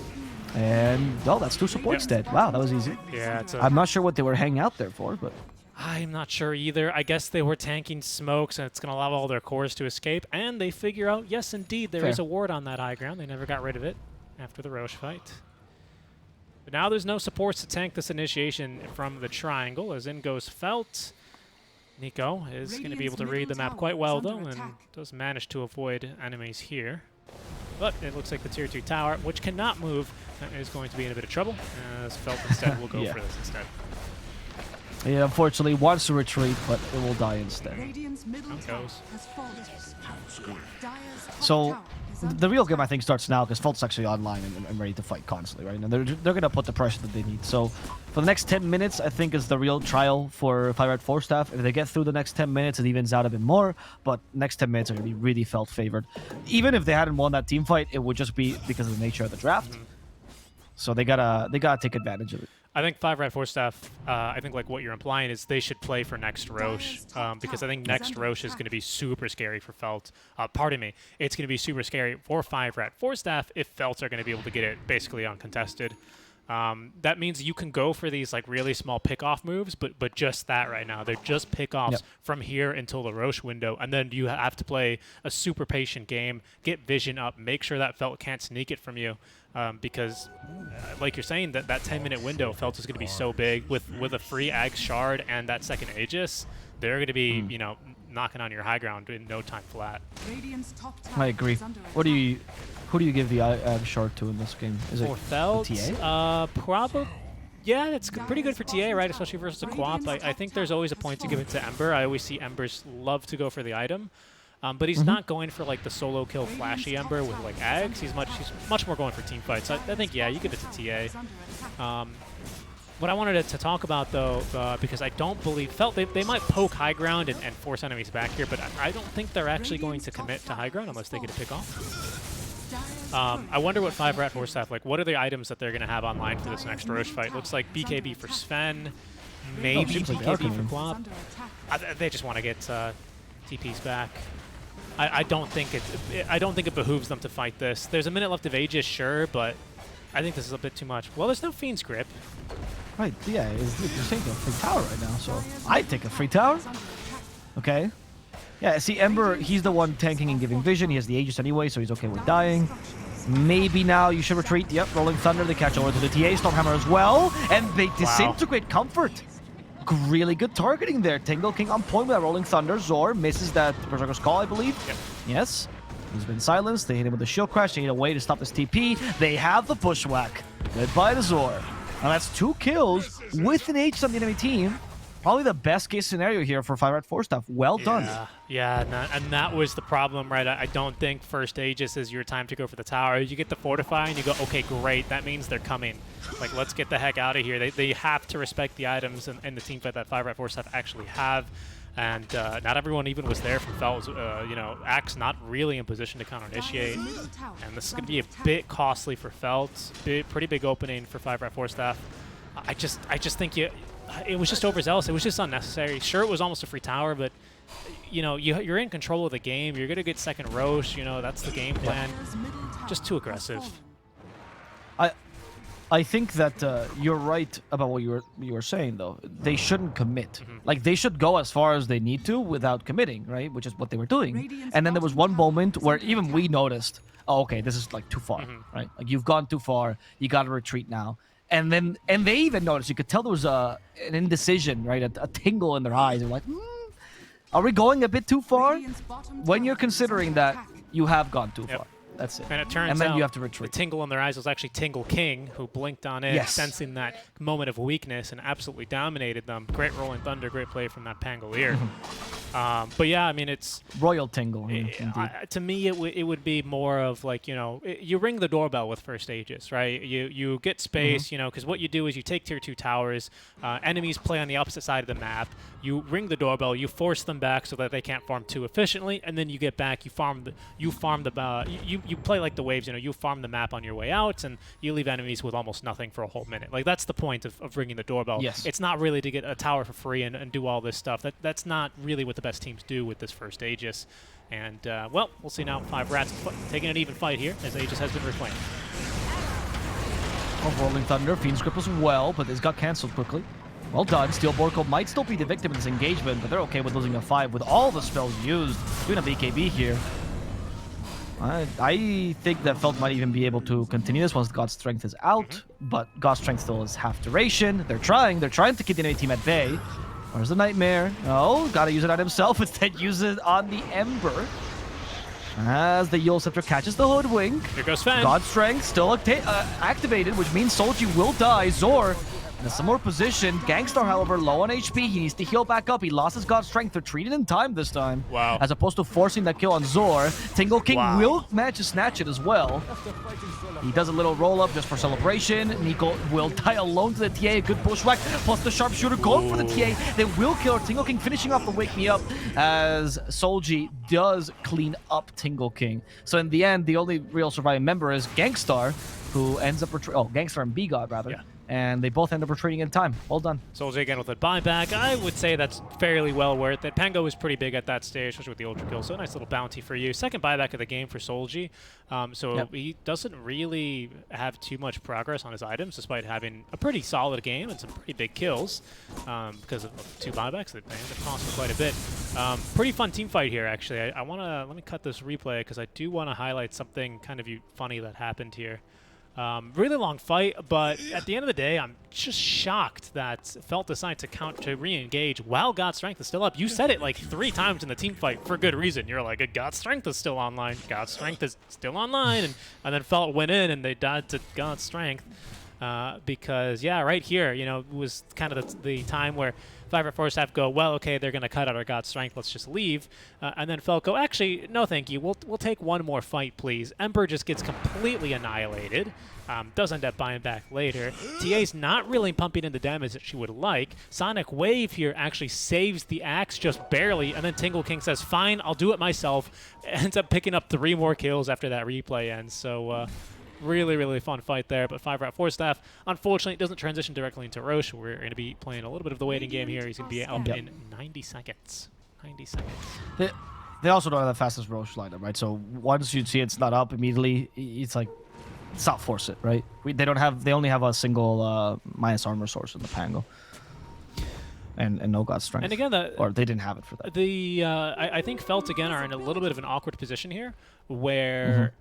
And, oh, that's 2 supports dead. Wow, that was easy. Yeah, I'm not sure what they were hanging out there for, but... I'm not sure either. I guess they were tanking smokes, and it's going to allow all their cores to escape. And they figure out, yes, indeed, there is a ward on that high ground. They never got rid of it after the Roche fight. But now there's no supports to tank this initiation from the triangle, as in goes Felt. Nico is going to be able to read the map quite well, though, and does manage to avoid enemies here. But it looks like the tier 2 tower, which cannot move, is going to be in a bit of trouble, as Felt instead will go for this instead. It unfortunately wants to retreat, but it will die instead. So the real game, I think, starts now because Felt's actually online and ready to fight constantly, right? And they're going to put the pressure that they need. So for the next 10 minutes, I think, is the real trial for 5RATFORCESTAFF. If they get through the next 10 minutes, it evens out a bit more. But next 10 minutes are going to be really Felt favored. Even if they hadn't won that team fight, it would just be because of the nature of the draft. So they gotta take advantage of it. I think 5RATFORCESTAFF, I think like what you're implying is they should play for next Roche, because I think next Roche is going to be super scary for Felt. Pardon me, it's going to be super scary for 5RATFORCESTAFF if Felts are going to be able to get it basically uncontested. That means you can go for these like really small pick-off moves, but just that right now. They're just pick-offs from here until the Roche window, and then you have to play a super patient game, get vision up, make sure that Felt can't sneak it from you. Because, like you're saying, that 10-minute window, Felt is going to be so big with a free Ag Shard and that second Aegis. They're going to be, you know, knocking on your high ground in no time flat. I agree. Who do you give the Ag Shard to in this game? Is it Felt? TA? Probably. Yeah, it's pretty good for TA, right? Especially versus a Quap. I think there's always a point to give it to Ember. I always see Embers love to go for the item. But he's not going for like the solo kill flashy Ember with like Ags. He's much more going for team fights. I think, yeah, you give it to TA. What I wanted to talk about, though, because I don't believe Felt, they might poke high ground and force enemies back here, but I don't think they're actually going to commit to high ground unless they get a pick off. I wonder what 5RATFORCESTAFF, like, what are the items that they're going to have online for this next Roche fight? Looks like BKB for Sven, maybe BKB for Quap. They just want to get TPs back. I don't think it behooves them to fight this. There's a minute left of Aegis, sure, but I think this is a bit too much. Well, there's no Fiend's Grip. Right, yeah, you're taking a free tower right now, so I'd take a free tower. Okay. Yeah, see, Ember, he's the one tanking and giving vision. He has the Aegis anyway, so he's okay with dying. Maybe now you should retreat. Yep, Rolling Thunder, they catch over to the TA, Stormhammer as well, and they disintegrate Comfort. Really good targeting there. Tingle King on point with that Rolling Thunder. Zor misses that Berserker's Call, I believe. Yep. Yes. He's been silenced. They hit him with the shield crash. They need a way to stop this TP. They have the Bushwhack. Goodbye to Zor. Now that's 2 kills with an Aegis on the enemy team. Probably the best case scenario here for 5RATFORCESTAFF. Well done. Yeah, and that was the problem, right? I don't think first Aegis is your time to go for the tower. You get the Fortify and you go, okay, great. That means they're coming. Like, let's get the heck out of here. They have to respect the items and the team fight that 5RATFORCESTAFF actually have. And not everyone even was there from Felt. You know, Axe not really in position to counter-initiate. And this is going to be a bit costly for Felt. Pretty big opening for 5RATFORCESTAFF. I just think it was just overzealous. It was just unnecessary. Sure, it was almost a free tower, but you know, you're in control of the game. You're gonna get second Roche. You know, that's the game plan. Just too aggressive. I think that you're right about what you were saying, though. They shouldn't commit. Like, they should go as far as they need to without committing, right? Which is what they were doing. And then there was one moment where even we noticed, oh, okay, this is like too far, right? Like, you've gone too far. You got to retreat now. And they even noticed. You could tell there was an indecision, right? A tingle in their eyes. They're like, are we going a bit too far? When you're considering that, you have gone too far. That's it. And it turns and then out you have to retreat. the tingle in their eyes was actually Tingle King, who blinked on it, Yes. sensing that moment of weakness and absolutely dominated them. Great Rolling Thunder, great play from that Pangolier. But yeah, I mean, it's Royal Tingle. to me, it would be more of like, you know, you ring the doorbell with first Aegis, right? You get space, you know, because what you do is you take tier 2 towers, enemies play on the opposite side of the map, you ring the doorbell, you force them back so that they can't farm too efficiently, and then you get back, you play like the waves, you know, you farm the map on your way out, and you leave enemies with almost nothing for a whole minute. Like, that's the point of ringing the doorbell. Yes. It's not really to get a tower for free and do all this stuff. That's not really what the best teams do with this first Aegis. And, well, we'll see now. 5RATs taking an even fight here, as Aegis has been reclaimed. Oh, Rolling Thunder, Fiend's Grip as well, but this got cancelled quickly. Well done. Steel Borko might still be the victim in this engagement, but they're okay with losing a 5 with all the spells used. Doing a BKB here. I think that Felt might even be able to continue this once God's Strength is out, but God's Strength still is half duration. They're trying to keep the enemy team at bay. Where's the Nightmare? Oh, gotta use it on himself, instead use it on the Ember. As the Yule Scepter catches the Hoodwink. Here goes Fang. God's Strength still activated, which means Solji will die. Zor in a similar position. Gangstar, however, low on HP. He needs to heal back up. He lost his God's Strength. They're treated in time this time. Wow. As opposed to forcing that kill on Zor. Tingle King will manage to snatch it as well. He does a little roll-up just for celebration. Nico will die alone to the TA. A good bushwhack. Plus the sharpshooter going for the TA. They will kill her. Tingle King finishing off the Wake Me Up as Solji does clean up Tingle King. So in the end, the only real surviving member is Gangstar, who ends up retreating. Oh, Gangstar and B-God, rather. Yeah. And they both end up retreating in time. Well done. Soldier again with a buyback. I would say that's fairly well worth it. Pango was pretty big at that stage, especially with the Ultra Kill, so a nice little bounty for you. Second buyback of the game for Solji. He doesn't really have too much progress on his items, despite having a pretty solid game and some pretty big kills. Because of 2 buybacks, they end up costing quite a bit. Pretty fun team fight here, actually. Let me cut this replay, because I do want to highlight something kind of funny that happened here. Really long fight, but at the end of the day, I'm just shocked that Felt decided to re-engage while God's Strength is still up. You said it like 3 times in the team fight for good reason. You're like, God's Strength is still online. God's Strength is still online. And then Felt went in and they died to God's Strength. Because, yeah, right here, you know, was kind of the time where 5RATFORCESTAFF go, well, okay, they're going to cut out our God's Strength, let's just leave. And then Felt go, actually, no thank you, we'll take one more fight, please. Ember just gets completely annihilated. Does end up buying back later. TA's not really pumping in the damage that she would like. Sonic Wave here actually saves the axe just barely, and then Tingle King says, fine, I'll do it myself. Ends up picking up 3 more kills after that replay ends. So, really, really fun fight there, but 5RATFORCESTAFF, unfortunately, doesn't transition directly into Roche. We're going to be playing a little bit of the waiting game here. He's going to be out in 90 seconds. 90 seconds. They also don't have the fastest Roche lineup, right? So once you see it's not up immediately, it's like, stop force it, right? They only have a single minus armor source in the Pango. And no God's Strength. And again, or they didn't have it for that. I think Felt, again, are in a little bit of an awkward position here, where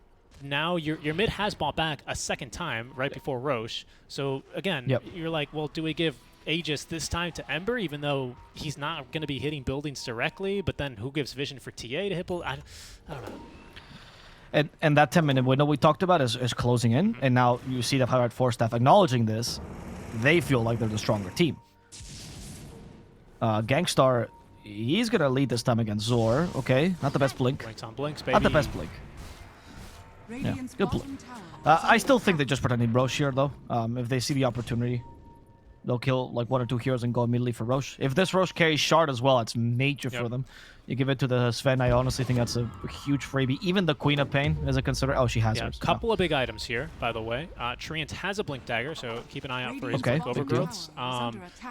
now your mid has bought back a second time right before Roche. So again, you're like, well, do we give Aegis this time to Ember, even though he's not going to be hitting buildings directly? But then who gives vision for TA to hit? I don't know. And that 10-minute window we talked about is closing in, and now you see the 5RATFORCESTAFF acknowledging this. They feel like they're the stronger team. Gangstar, he's going to lead this time against Zor. Okay, not the best blink. Blinks on blinks, baby. Not the best blink. Yeah, good play. I still think they're just protecting Roche here, though. If they see the opportunity, they'll kill like 1 or 2 heroes and go immediately for Roche. If this Roche carries Shard as well, it's major for them. You give it to the Sven, I honestly think that's a huge freebie. Even the Queen of Pain is a consider. Oh, she has hers. A couple of big items here, by the way. Treant has a Blink Dagger, so keep an eye out for his Blink overgrowths.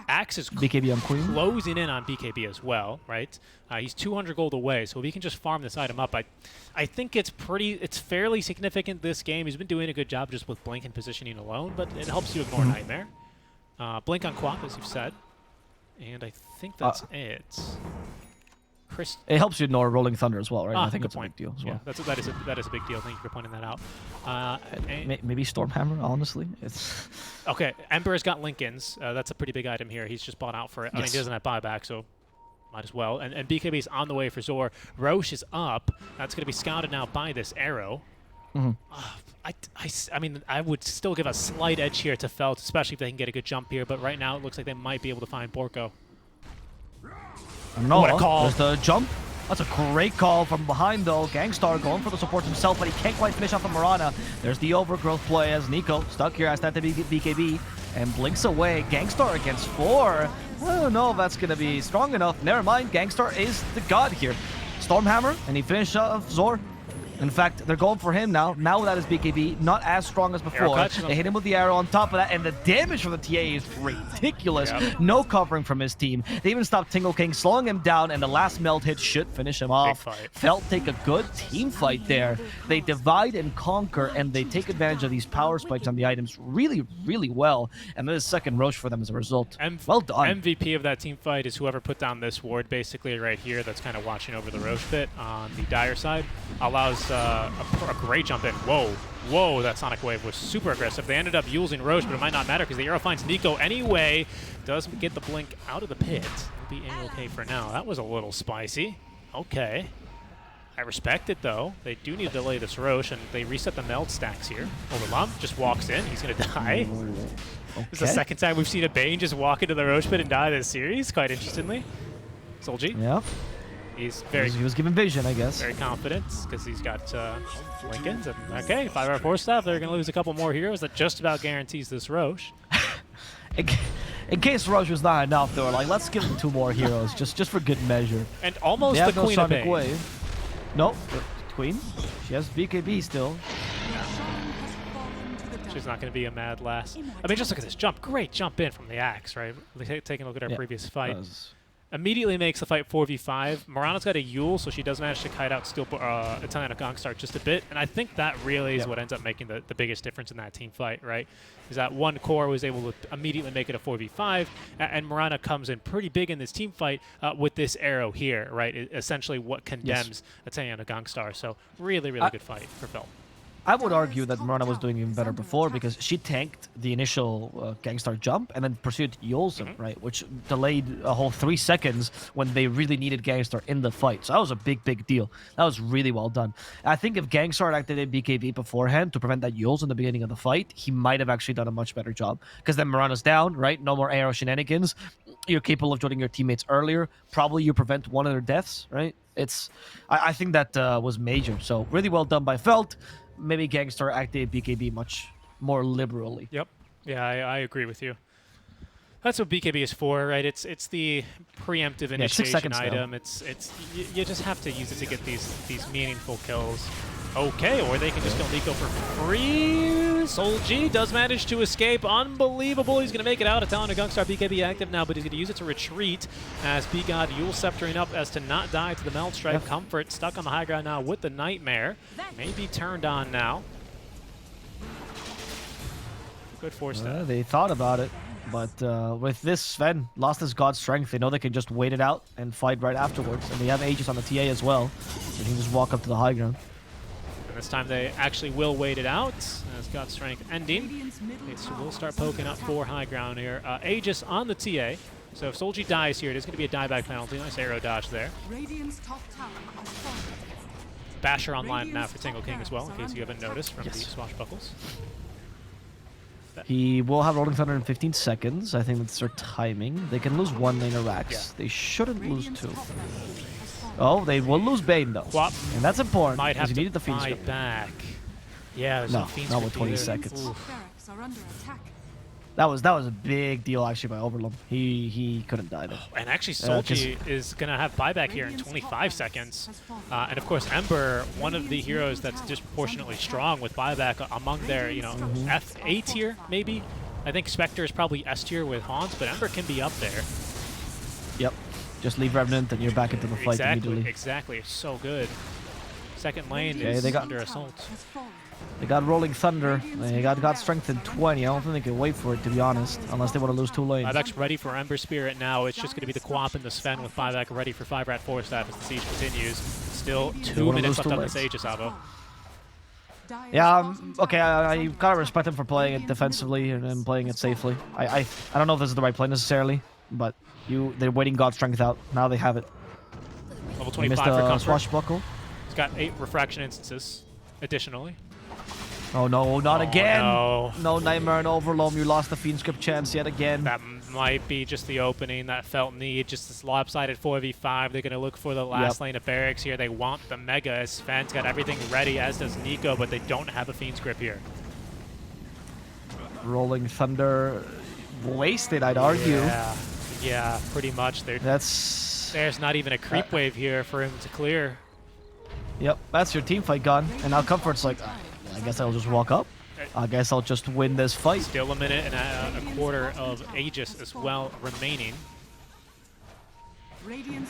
Axe is BKB on Queen. Closing in on BKB as well, right? He's 200 gold away, so if he can just farm this item up, I think it's fairly significant this game. He's been doing a good job just with Blink and positioning alone, but it helps you ignore Nightmare. Blink on Quap, as you've said. And I think that's it. Chris, it helps you ignore Rolling Thunder as well, right? I think that's a big deal as well. Yeah, that is a big deal. Thank you for pointing that out. Maybe Stormhammer, honestly. It's okay, Ember's got Lincolns. That's a pretty big item here. He's just bought out for it. I mean, he doesn't have buyback, so might as well. And BKB's on the way for Zor. Roche is up. That's going to be scouted now by this arrow. I mean, I would still give a slight edge here to Felt, especially if they can get a good jump here. But right now, it looks like they might be able to find Porco. No, What a call. there's the jump. That's a great call from behind, though. Gangstar going for the support himself, but he can't quite finish off the Mirana. There's the overgrowth play as Nico stuck here as that to BKB and blinks away. Gangstar against 4. I don't know if that's going to be strong enough. Never mind. Gangstar is the god here. Stormhammer, and he finished off Zor. In fact, they're going for him now. Now that is BKB, not as strong as before. They hit him with the arrow on top of that, and the damage from the TA is ridiculous. Yep. No covering from his team. They even stopped Tingle King, slowing him down, and the last melt hit should finish him off. Felt take a good team fight there. They divide and conquer, and they take advantage of these power spikes on the items really, really well. And there's a second Roche for them as a result. Well done. MVP of that team fight is whoever put down this ward, basically right here, that's kind of watching over the Roche pit on the Dire side. Allows a great jump in. Whoa, that Sonic Wave was super aggressive. They ended up using Roche, but it might not matter because the arrow finds Nico anyway. Doesn't get the blink out of the pit. He'll be A-okay for now. That was a little spicy. Okay. I respect it, though. They do need to delay this Roche, and they reset the meld stacks here. Overlum just walks in. He's going to die. Okay. This is the second time we've seen a Bane just walk into the Roche pit and die this series, quite interestingly. Solji. Yep. He was given vision, I guess. Very confident because he's got Lincolns. And okay, 5RATFORCESTAFF. They're going to lose a couple more heroes. That just about guarantees this Roche. In case Roche was not enough, they were like, let's give him 2 more heroes just for good measure. And almost the Queen of Bane. Wave. Nope, Queen. She has BKB still. She's not going to be a mad lass. I mean, just look at this jump. Great jump in from the Axe, right? Taking a look at our previous fight. Immediately makes the fight 4v5. Morana's got a Yule, so she does manage to kite out Steel Italian Gangstar just a bit, and I think that really is what ends up making the biggest difference in that team fight, right? Is that one core was able to immediately make it a 4v5, and Morana comes in pretty big in this team fight with this arrow here, right? Essentially what condemns Italian Gangstar, so really good fight for Felt. I would argue that Mirana was doing even better before because she tanked the initial Gangstar jump and then pursued Yolzum, right? Which delayed a whole 3 seconds when they really needed Gangstar in the fight. So that was a big deal. That was really well done. I think if Gangstar had activated BKB beforehand to prevent that Yolz in the beginning of the fight, he might have actually done a much better job. Because then Mirana's down, right? No more arrow shenanigans. You're capable of joining your teammates earlier. Probably you prevent one of their deaths, right? I think that was major. So really well done by Felt. Maybe Gangstar activate BKB much more liberally. Yep. Yeah, I agree with you. That's what BKB is for, right? It's the preemptive initiation item. You just have to use it to get these meaningful kills. Okay, or they can just kill Nico for free. Solji does manage to escape. Unbelievable. He's going to make it out. Italian Gangstar BKB active now, but he's going to use it to retreat as B-God Yule sceptering up as to not die to the Meld Strike. Comfort stuck on the high ground now with the Nightmare. Maybe turned on now. Good force there. They thought about it, but with this, Sven lost his God Strength. They know they can just wait it out and fight right afterwards. And they have Aegis on the TA as well. They can just walk up to the high ground. This time they actually will wait it out as God Strength ending. So we'll start poking up for high ground here. Aegis on the TA. So if Solji dies here, it is going to be a dieback penalty. Nice arrow dodge there. Basher online now for Tingle King as well, in case you haven't noticed from the swashbuckles. He will have Rolling Thunder in 15 seconds. I think that's their timing. They can lose 1 lane of Rax. They shouldn't lose 2. Oh, they will lose Bane though, and that's important because you needed the Fiend Script back. Yeah, there's no Fiend not with 20 seconds. That was a big deal actually by Overlum. He couldn't die there. And actually, Solji is gonna have buyback here in 25 seconds, and of course Ember, one of the heroes that's disproportionately strong with buyback among their A tier maybe. I think Spectre is probably S tier with Hans, but Ember can be up there. Yep. Just leave Revenant and you're back into the fight immediately. Exactly. It's so good. Second lane is under assault. They got Rolling Thunder. They got Strength in 20. I don't think they can wait for it, to be honest, unless they want to lose 2 lanes. Buyback's ready for Ember Spirit now. It's just going to be the Quap and the Sven with Buyback ready for 5RATFORCESTAFF as the siege continues. Still 2 minutes left on this Aegis, Avo. Yeah, okay, you gotta respect them for playing it defensively and playing it safely. I don't know if this is the right play necessarily, but they're waiting God Strength out. Now they have it. Level 25 for Comfort. Swashbuckle. It's got 8 refraction instances additionally. Oh no, not again. No. No Nightmare and Overloam. You lost the Fiend Script chance yet again. That might be just the opening, that felt need, just this lopsided 4v5. They're going to look for the last lane of barracks here. They want the Mega as Sven's got everything ready, as does Nico, but they don't have a Fiend Script here. Rolling Thunder wasted, I'd argue. Yeah, pretty much. There's not even a creep wave here for him to clear. Yep, that's your team fight gone. And now Comfort's like, I guess I'll just walk up. I guess I'll just win this fight. Still a minute and a quarter of Aegis as well remaining. And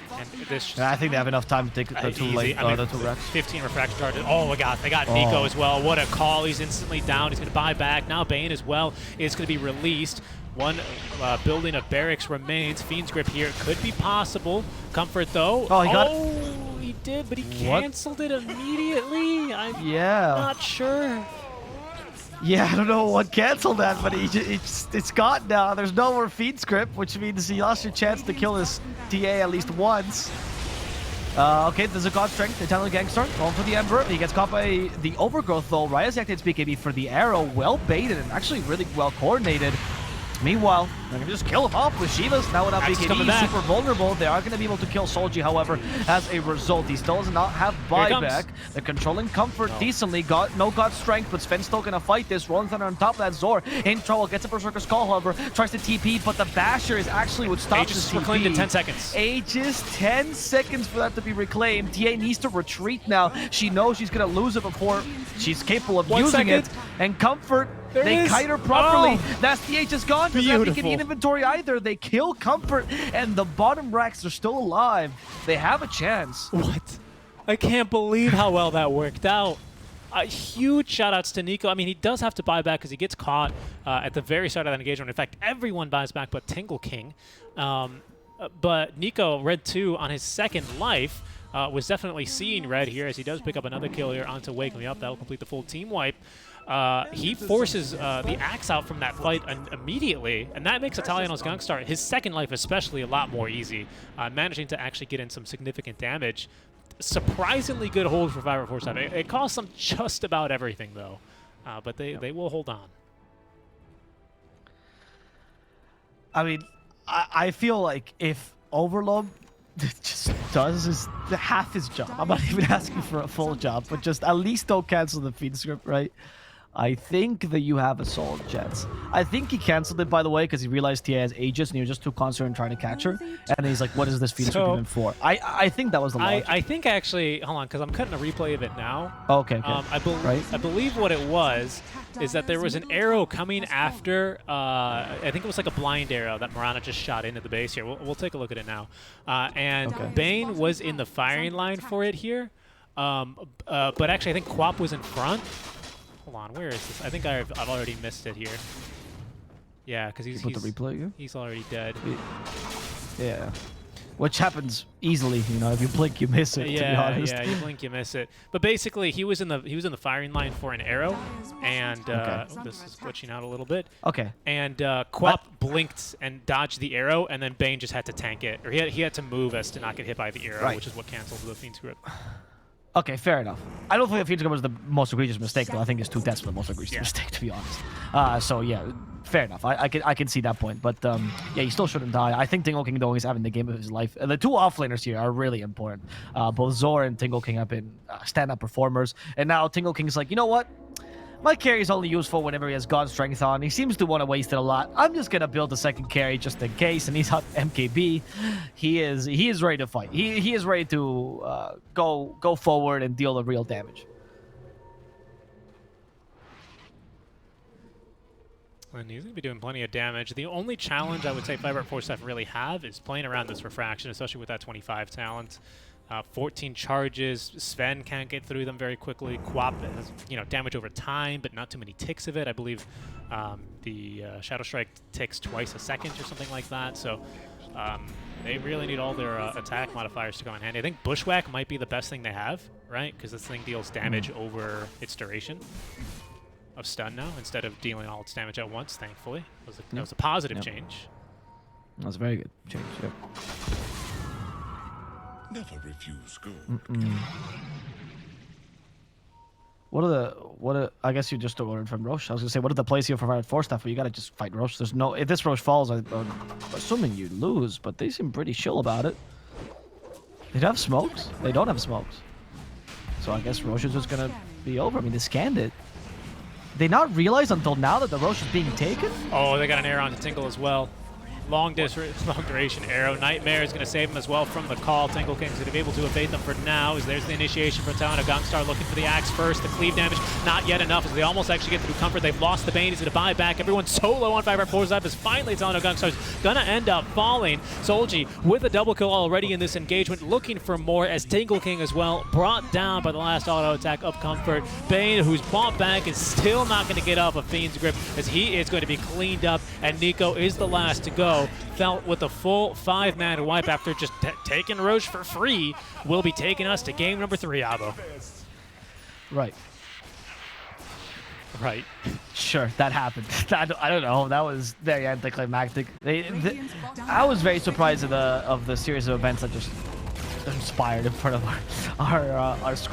this I think they have enough time to take the two late, the two racks. 15 refraction charges. Oh my god, they got Nico as well. What a call. He's instantly down. He's going to buy back. Now Bane as well is going to be released. One building of barracks remains. Fiend's Grip here could be possible. Comfort though. Oh, he got he did, but he canceled it immediately. I'm not sure. Yeah, I don't know what canceled that, but it's gone now. There's no more Fiend Script, which means he lost your chance to kill his TA at least once. Okay, there's a God Strength, Italian Gangstar, going for the Emperor. He gets caught by the Overgrowth though. Raya's activates BKB for the arrow, well baited and actually really well coordinated. Meanwhile, they're going to just kill him off with Shivas. Now without BKB, he's super vulnerable. They are going to be able to kill Solji, however, as a result. He still does not have buyback. They're controlling Comfort decently. Got no God Strength, but Sven's still going to fight this. Rolling Thunder on top of that. Zor in trouble. Gets a Berserker's Call, however. Tries to TP, but the Basher is actually what stops Aegis the TP. reclaimed in 10 seconds. Aegis, 10 seconds for that to be reclaimed. TA needs to retreat now. She knows she's going to lose it before she's capable of using it. And Comfort, they kite her properly. That's the Aegis gone. Doesn't have BKB in inventory either. They kill Comfort, and the bottom racks are still alive. They have a chance. What? I can't believe how well that worked out. Huge shout-outs to Nico. I mean, he does have to buy back because he gets caught at the very start of that engagement. In fact, everyone buys back but Tingle King. But Nico, Red 2 on his second life, was definitely seeing red here as he does pick up another kill here onto Wake Me Up. That'll complete the full team wipe. He forces the axe out from that fight immediately, and that makes Italiano's Gangstar, his second life especially, a lot more easy, managing to actually get in some significant damage. Surprisingly good hold for 5RATFORCESTAFF. It costs them just about everything, though, but they will hold on. I mean, I feel like if Overload just does half his job, I'm not even asking for a full job, but just at least don't cancel the Fiend Script, right? I think that you have a solid chance. I think he canceled it, by the way, because he realized Tia has Aegis and he was just too concerned trying to catch her. And he's like, what is this Fiend Script even for? I think that was the logic. I think actually, hold on, because I'm cutting a replay of it now. Okay. I believe what it was is that there was an arrow coming after, I think it was like a blind arrow that Mirana just shot into the base here. We'll take a look at it now. Bane was in the firing line for it here. But actually, I think Quap was in front. Hold on, where is this? I think I've already missed it here. Yeah, because he's already dead. Yeah. Which happens easily, you know, if you blink you miss it, to be honest. Yeah, you blink you miss it. But basically he was in the firing line for an arrow, and this is glitching out a little bit. Okay. And Quap blinked and dodged the arrow, and then Bane just had to tank it. Or he had to move as to not get hit by the arrow, which is what cancels the Fiend Script. Okay, fair enough. I don't think the Fiend Script was the most egregious mistake, though. I think it's 2 deaths for the most egregious mistake, to be honest. So yeah, fair enough. I can see that point, but yeah, he still shouldn't die. I think Tingle King, though, is having the game of his life. And the 2 offlaners here are really important. Both Zor and Tingle King have been stand-up performers, and now Tingle King's like, you know what? My carry is only useful whenever he has God Strength on. He seems to want to waste it a lot. I'm just going to build a second carry just in case, and he's out MKB. He is ready to fight. He is ready to go forward and deal the real damage. And he's going to be doing plenty of damage. The only challenge I would say 5RATFORCESTAFF really have is playing around this refraction, especially with that 25 talent. 14 charges. Sven can't get through them very quickly. Quap has, damage over time, but not too many ticks of it. I believe the Shadow Strike ticks twice a second or something like that. So they really need all their attack modifiers to go in handy. I think Bushwhack might be the best thing they have, right? Because this thing deals damage over its duration of stun now, instead of dealing all its damage at once, thankfully. That was a positive change. That was a very good change, yep. Never refuse gold. What I guess you just ordered from Roche. I was gonna say, what are the plays here for 5RATFORCESTAFF? Well, you gotta just fight Roche. There's no, if this Roche falls, I'm assuming you lose, but they seem pretty chill about it. They have smokes. They don't have smokes. So I guess Roche is just gonna be over. I mean, they scanned it. They not realize until now that the Roche is being taken? Oh, they got an arrow onto Tingle as well. Long duration arrow. Nightmare is going to save him as well from the call. Tingle King's going to be able to evade them for now, as there's the initiation from Talon. Gunstar looking for the axe first. The cleave damage, not yet enough, as they almost actually get through comfort. They've lost the Bane. He's going to buy back. Everyone's so low on 5RATFORCESTAFF as finally Talon Gunstar's going to end up falling. Solji with a double kill already in this engagement, looking for more, as Tingle King as well brought down by the last auto attack of comfort. Bane, who's bought back, is still not going to get off of Fiend's grip, as he is going to be cleaned up, and Nico is the last to go. Felt with a full 5-man wipe after just taking Roche for free, will be taking us to game number 3, Abo. Right. Right. Sure, that happened. I don't know. That was very anticlimactic. I was very surprised of the series of events that just inspired in front of our